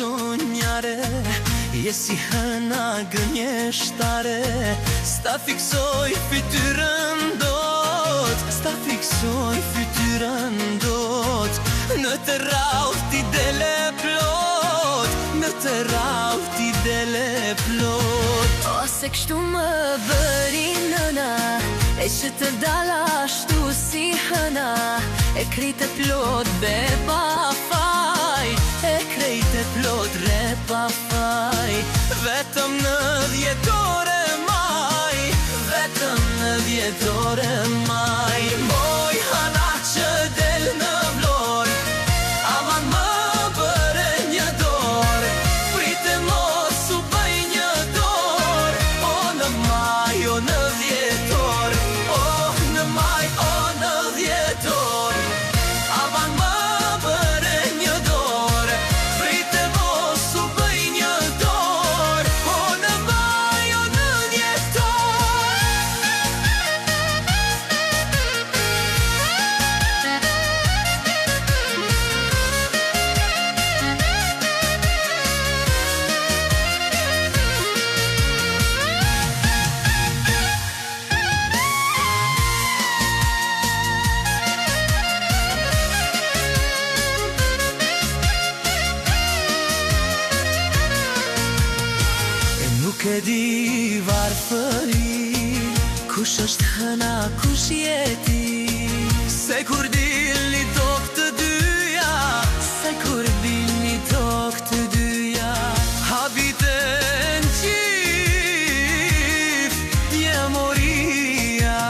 sognare, je si hëna gënjeshtare. S'ta fiksoj fytyrën dot, s'ta fiksoj fytyrën dot. Në të rrallë ti dele plot, në të rrallë ti dele plot. Ose kështu më bëri nëna, e që të dala ashtu si hëna. E krejtë plot be pa faj, e krejtë plot re pa faj. Vetëm në 10 ore maj, vetëm në 10 ore maj. Moj hana që del në vlor, aman më bëre një dor. Prite mos u bëj një dor, o në maj, o në 10 or. O në maj, o në 10 or. Aman më bëre një dor, prite mos u bëj një dor. O në maj, o në 10 or. Nuk e di varfëri, kush është hëna, kush jeti. Se kur dilni tokë të dyja, se kur dilni tokë të dyja. Habiten qif, pjemoria.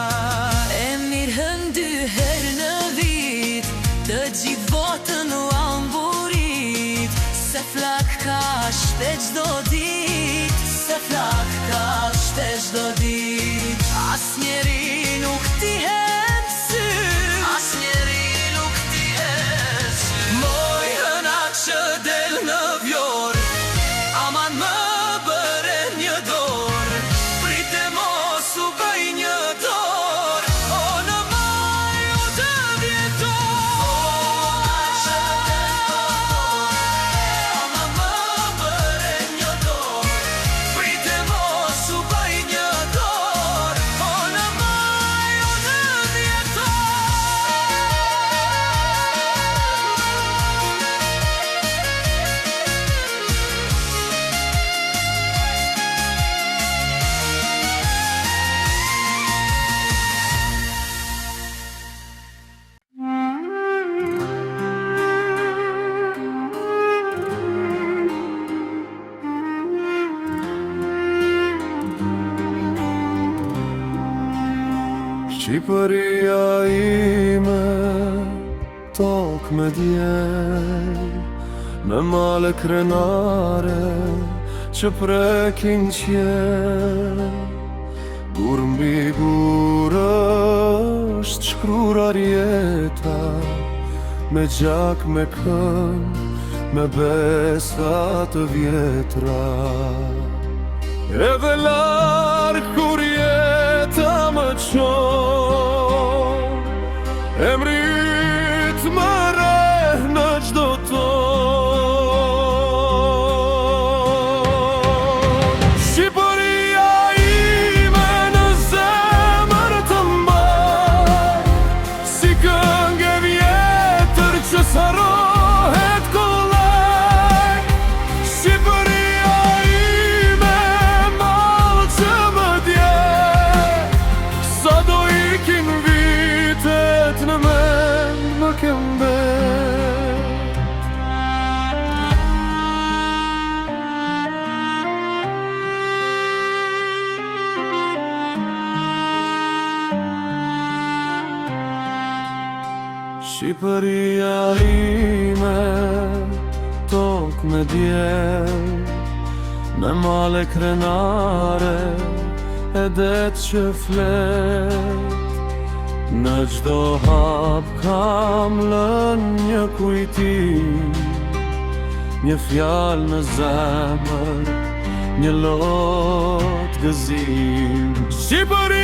e mirë hën 2 herë në vit, të gjithë botën u amburit. Se flak ka shte gjdo dit, Se flak ka shte çdo dit. As njeri nuk t'i hen sy, as njeri nuk t'i hen sy. Moj hëna që del në vjor, aman më bëre një dor. Prite mos u bëj një dor, o në maj, o të 10 or. Që del në vjor, aman më bëre një dor. Prite mos u bëj një dor, o në maj, o në 10 or. Shqipëria ime, tokë me djel, me male krenare që prekin qel. Gur mbi gur është shkruar jeta, me gjak, me kënd, me besa të vjetra. Edhe larg kur jeta më qon, emrit më reh në gjdo ton. Shqipëria ime në zemër të mbaj, si këngë e vjetër që s'harrohet kollaj. Shqipëria ime, mallë që më dje, sa do ikin vitet në mend më ke mbet. Shqipëria ime, tokë me djel, me male krenare, e det që flet. Në gjdo hap kam lën një kujtim, një fjalë në zemër, një lot gëzim. Shqipëria